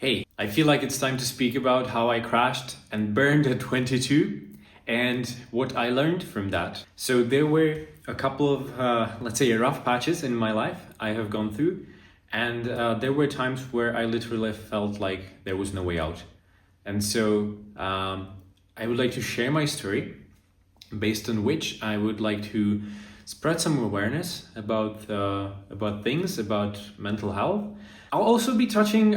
Hey, I feel like it's time to speak about how I crashed and burned at 22 and what I learned from that. So there were a couple of, let's say, rough patches in my life I have gone through, and there were times where I literally felt like there was no way out. And so I would like to share my story, based on which I would like to spread some awareness about things, about mental health. I'll also be touching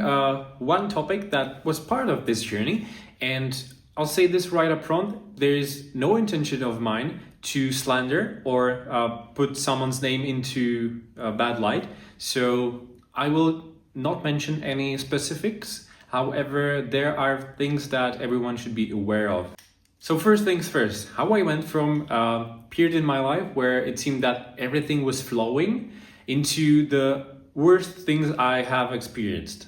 one topic that was part of this journey, and I'll say this right up front: there is no intention of mine to slander or put someone's name into a bad light. So I will not mention any specifics. However, there are things that everyone should be aware of. So first things first, how I went from a period in my life where it seemed that everything was flowing into the worst things I have experienced.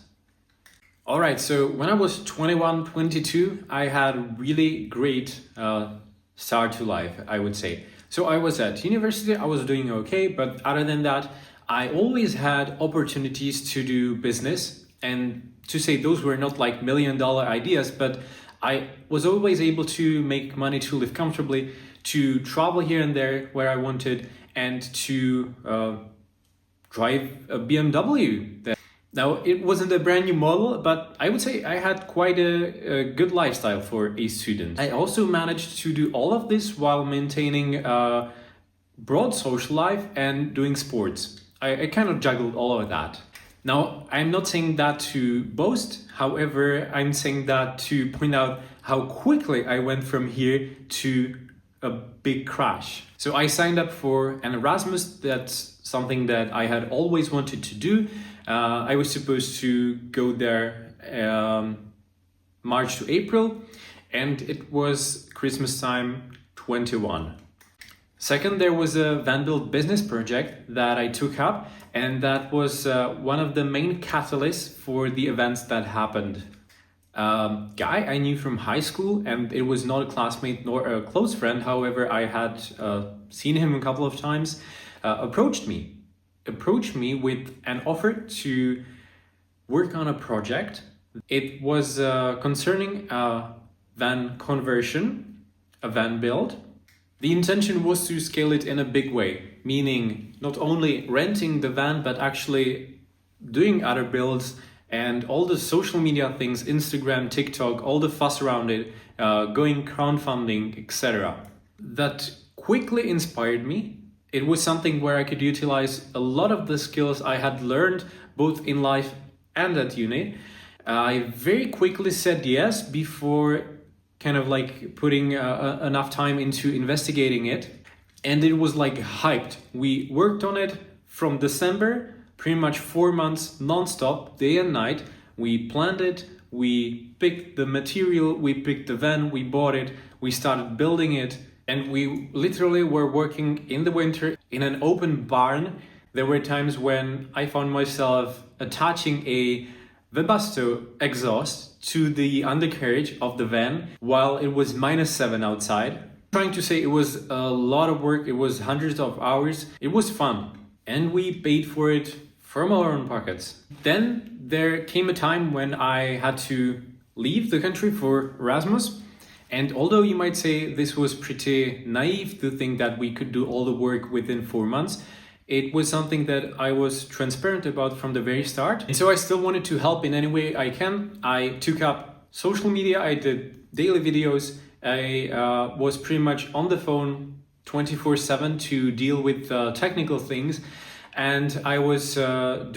All right, so when I was 21, 22, I had a really great start to life, I would say. So I was at university, I was doing okay, but other than that, I always had opportunities to do business, and to say those were not like $1 million ideas, but I was always able to make money to live comfortably, to travel here and there where I wanted, and to drive a BMW. Now, it wasn't a brand new model, but I would say I had quite a good lifestyle for a student. I also managed to do all of this while maintaining a broad social life and doing sports. I kind of juggled all of that. Now, I'm not saying that to boast, however, I'm saying that to point out how quickly I went from here to a big crash. So I signed up for an Erasmus. That's something that I had always wanted to do. I was supposed to go there March to April, and it was Christmas time 21. Second, there was a van build business project that I took up, and that was one of the main catalysts for the events that happened. Guy I knew from high school, and it was not a classmate nor a close friend, however, I had seen him a couple of times, approached me with an offer to work on a project. It was concerning a van conversion, a van build. The intention was to scale it in a big way, meaning not only renting the van, but actually doing other builds and all the social media things, Instagram, TikTok, all the fuss around it, going crowdfunding, etc. That quickly inspired me. It was something where I could utilize a lot of the skills I had learned both in life and at uni. I very quickly said yes before kind of like putting enough time into investigating it. And it was like hyped. We worked on it from December, pretty much 4 months non-stop, day and night. We planned it, we picked the material, we picked the van, we bought it, we started building it. And we literally were working in the winter in an open barn. There were times when I found myself attaching a Webasto exhaust to the undercarriage of the van while it was -7 outside. Trying to say it was a lot of work, it was hundreds of hours. It was fun, and we paid for it from our own pockets. Then there came a time when I had to leave the country for Erasmus. And although you might say this was pretty naive to think that we could do all the work within 4 months, it was something that I was transparent about from the very start. And so I still wanted to help in any way I can. I took up social media, I did daily videos, I was pretty much on the phone 24/7 to deal with technical things. And I was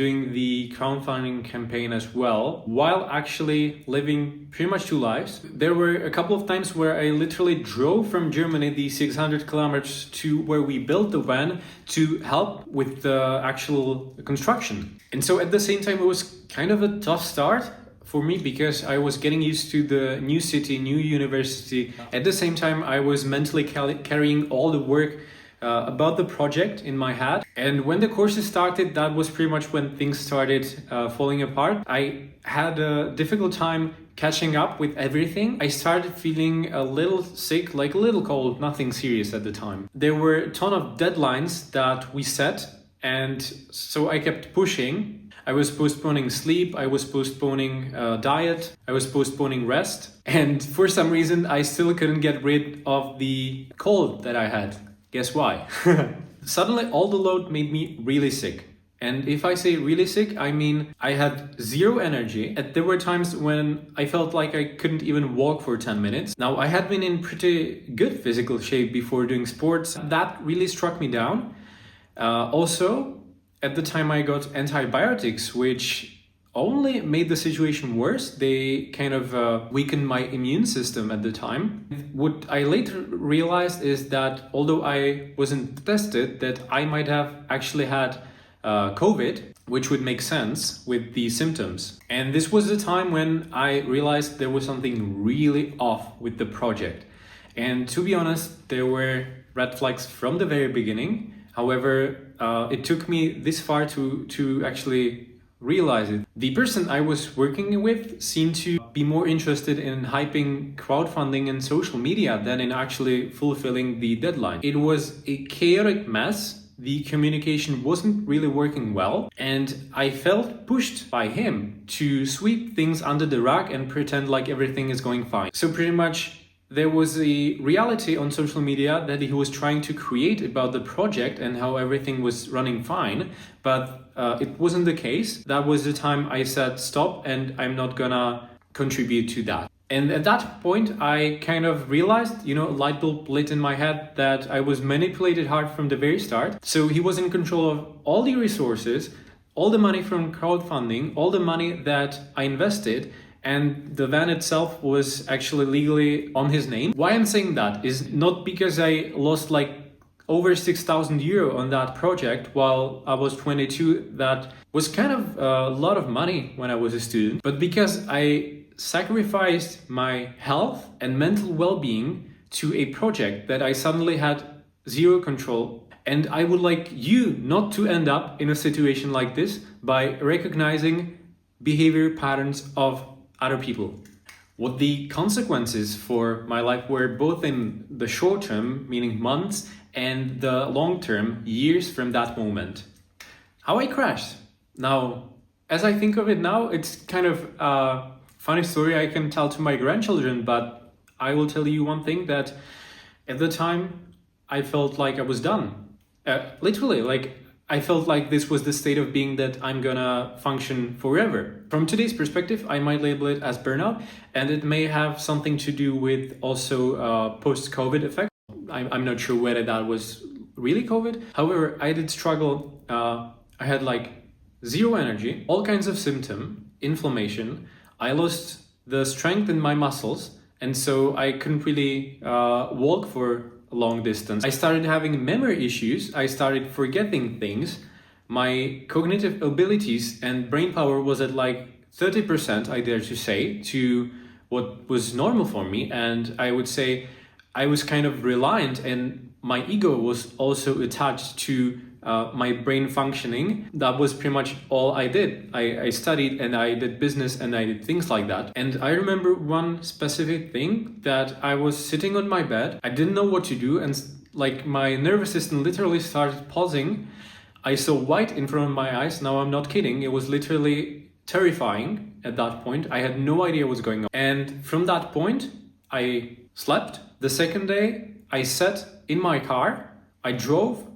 doing the crowdfunding campaign as well, while actually living pretty much two lives. There were a couple of times where I literally drove from Germany the 600 kilometers to where we built the van to help with the actual construction. And so at the same time, it was kind of a tough start for me because I was getting used to the new city, new university. At the same time, I was mentally carrying all the work about the project in my head. And when the courses started, that was pretty much when things started falling apart. I had a difficult time catching up with everything. I started feeling a little sick, like a little cold, nothing serious at the time. There were a ton of deadlines that we set, and so I kept pushing. I was postponing sleep, I was postponing diet, I was postponing rest. And for some reason, I still couldn't get rid of the cold that I had. Guess why? Suddenly, all the load made me really sick. And if I say really sick, I mean I had zero energy. And there were times when I felt like I couldn't even walk for 10 minutes. Now, I had been in pretty good physical shape before doing sports. That really struck me down. Also, at the time I got antibiotics, which only made the situation worse. They kind of weakened my immune system at the time. What I later realized is that although I wasn't tested, that I might have actually had COVID, which would make sense with the symptoms. And this was the time when I realized there was something really off with the project. And to be honest, there were red flags from the very beginning. However, it took me this far to actually realize it. The person I was working with seemed to be more interested in hyping crowdfunding and social media than in actually fulfilling the deadline. It was a chaotic mess. The communication wasn't really working well, and I felt pushed by him to sweep things under the rug and pretend like everything is going fine. So pretty much there was a reality on social media that he was trying to create about the project and how everything was running fine, but it wasn't the case. That was the time I said stop, and I'm not gonna contribute to that. And at that point, I kind of realized, a light bulb lit in my head that I was manipulated hard from the very start. So he was in control of all the resources, all the money from crowdfunding, all the money that I invested, and the van itself was actually legally on his name. Why I'm saying that is not because I lost like over 6,000 euro on that project while I was 22. That was kind of a lot of money when I was a student, but because I sacrificed my health and mental well-being to a project that I suddenly had zero control. And I would like you not to end up in a situation like this by recognizing behavior patterns of other people. What the consequences for my life were, both in the short term, meaning months, and the long term, years from that moment. How I crashed. Now, as I think of it now, it's kind of funny story I can tell to my grandchildren, but I will tell you one thing, that at the time I felt like I was done. Literally, like I felt like this was the state of being that I'm gonna function forever. From today's perspective, I might label it as burnout, and it may have something to do with also post-COVID effect. I'm not sure whether that was really COVID. However, I did struggle. I had like zero energy, all kinds of symptom, inflammation. I lost the strength in my muscles, and so I couldn't really walk for a long distance. I started having memory issues. I started forgetting things. My cognitive abilities and brain power was at like 30%, I dare to say, to what was normal for me. And I would say I was kind of reliant, and my ego was also attached to my brain functioning. That was pretty much all I did. I studied and I did business and I did things like that. And I remember one specific thing, that I was sitting on my bed. I didn't know what to do, and like my nervous system literally started pausing. I saw white in front of my eyes. Now I'm not kidding. It was literally terrifying at that point. I had no idea what's going on. And from that point, I slept. The second day, I sat in my car. I drove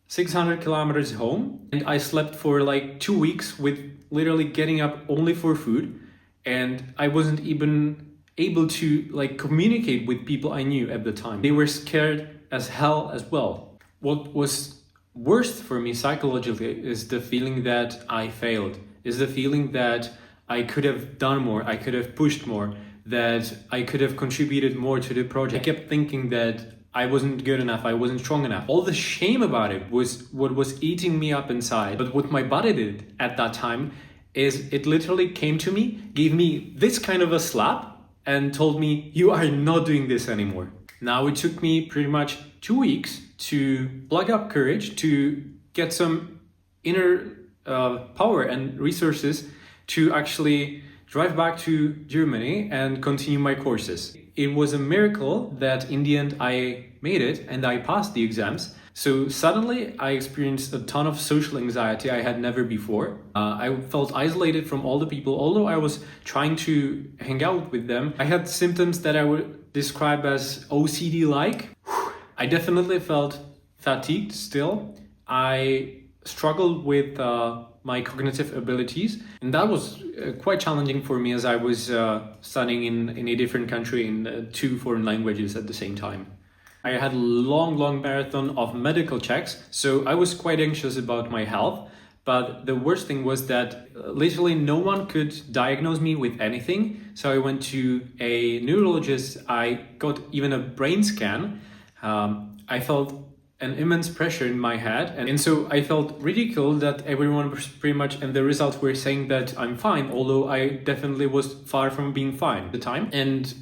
600 kilometers home, and I slept for like 2 weeks with literally getting up only for food, and I wasn't even able to like communicate with people I knew at the time. They were scared as hell as well. What was worst for me psychologically is the feeling that I failed, is the feeling that I could have done more, I could have pushed more, that I could have contributed more to the project. I kept thinking that I wasn't good enough, I wasn't strong enough. All the shame about it was what was eating me up inside. But what my body did at that time is it literally came to me, gave me this kind of a slap, and told me, you are not doing this anymore. Now it took me pretty much 2 weeks to plug up courage, to get some inner power and resources to actually drive back to Germany and continue my courses. It was a miracle that in the end I made it and I passed the exams. So suddenly I experienced a ton of social anxiety I had never before. I felt isolated from all the people, although I was trying to hang out with them. I had symptoms that I would describe as OCD-like. I definitely felt fatigued still. I struggled with my cognitive abilities, and that was quite challenging for me as I was studying in a different country in 2 foreign languages at the same time. I had a long marathon of medical checks, so I was quite anxious about my health. But the worst thing was that literally no one could diagnose me with anything. So I went to a neurologist, I got even a brain scan. I felt an immense pressure in my head, and so I felt ridiculed that everyone was pretty much, and the results were saying that I'm fine, although I definitely was far from being fine at the time. And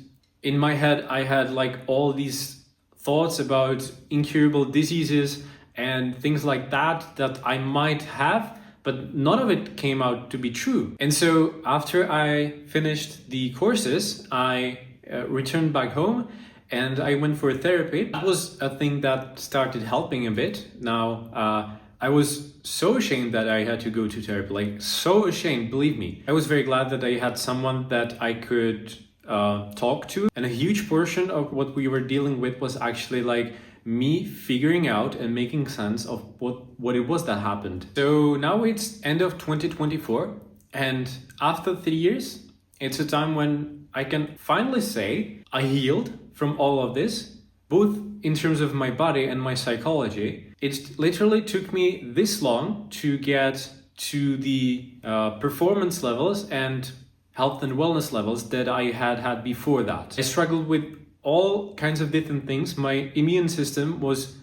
in my head I had like all these thoughts about incurable diseases and things like that I might have, but none of it came out to be true. And so after I finished the courses, I returned back home and I went for therapy. That was a thing that started helping a bit. Now, I was so ashamed that I had to go to therapy, like so ashamed, believe me. I was very glad that I had someone that I could talk to, and a huge portion of what we were dealing with was actually like me figuring out and making sense of what it was that happened. So now it's end of 2024, and after 3 years, it's a time when I can finally say I healed from all of this, both in terms of my body and my psychology. It literally took me this long to get to the performance levels and health and wellness levels that I had before that. I struggled with all kinds of different things. My immune system was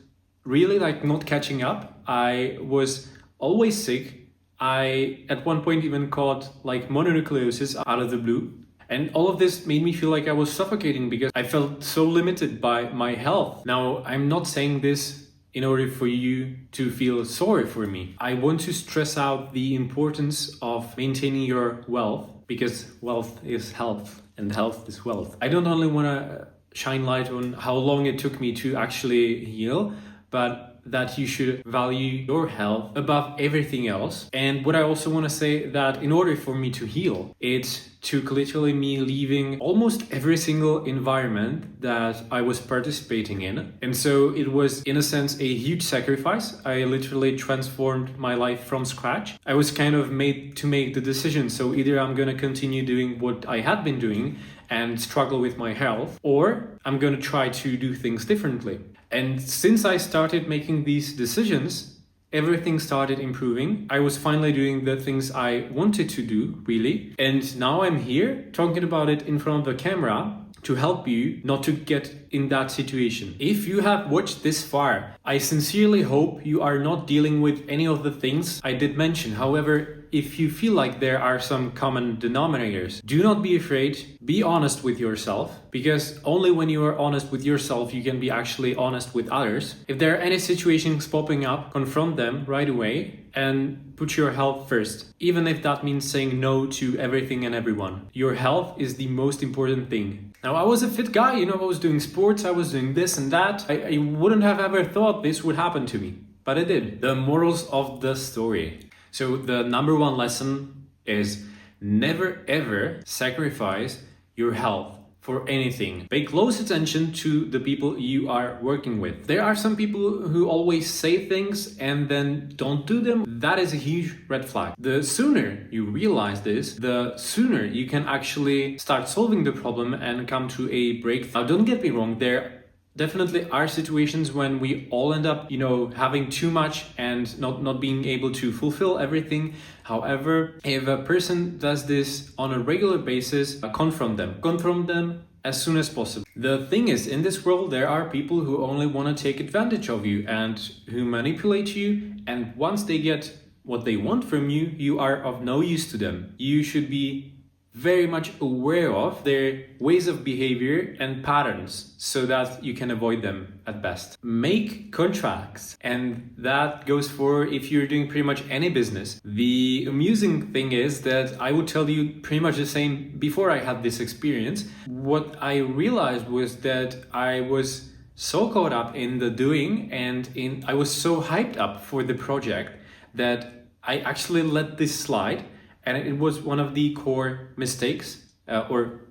really like not catching up. I was always sick. I at one point even caught like mononucleosis out of the blue. And all of this made me feel like I was suffocating because I felt so limited by my health. Now, I'm not saying this in order for you to feel sorry for me. I want to stress out the importance of maintaining your wealth, because wealth is health and health is wealth. I don't only want to shine light on how long it took me to actually heal, but that you should value your health above everything else. And what I also want to say that in order for me to heal, it took literally me leaving almost every single environment that I was participating in. And so it was, in a sense, a huge sacrifice. I literally transformed my life from scratch. I was kind of made to make the decision. So either I'm going to continue doing what I had been doing and struggle with my health, or I'm going to try to do things differently. And since I started making these decisions, everything started improving. I was finally doing the things I wanted to do, really. And now I'm here talking about it in front of the camera to help you not to get in that situation. If you have watched this far, I sincerely hope you are not dealing with any of the things I did mention. However, if you feel like there are some common denominators, do not be afraid. Be honest with yourself, because only when you are honest with yourself, you can be actually honest with others. If there are any situations popping up, confront them right away and put your health first, even if that means saying no to everything and everyone. Your health is the most important thing. Now, I was a fit guy, I was doing sports, I was doing this and that. I wouldn't have ever thought this would happen to me, but it did. The morals of the story. So the number one lesson is never ever sacrifice your health for anything. Pay close attention to the people you are working with. There are some people who always say things and then don't do them. That is a huge red flag. The sooner you realize this, the sooner you can actually start solving the problem and come to a breakthrough. Now, don't get me wrong, there definitely are situations when we all end up, having too much and not being able to fulfill everything. However, if a person does this on a regular basis, confront them as soon as possible. The thing is, in this world, there are people who only want to take advantage of you and who manipulate you. And once they get what they want from you, you are of no use to them. You should be very much aware of their ways of behavior and patterns so that you can avoid them at best. Make contracts, and that goes for if you're doing pretty much any business. The amusing thing is that I would tell you pretty much the same before I had this experience. What I realized was that I was so caught up in the doing and I was so hyped up for the project that I actually let this slide, and it was one of the core mistakes or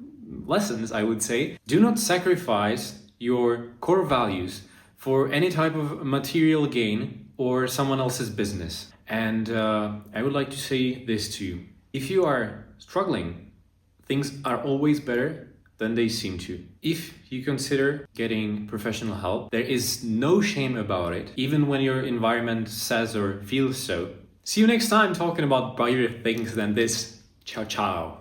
lessons, I would say. Do not sacrifice your core values for any type of material gain or someone else's business. And I would like to say this to you. If you are struggling, things are always better than they seem to. If you consider getting professional help, there is no shame about it, even when your environment says or feels so. See you next time talking about brighter things than this. Ciao, ciao.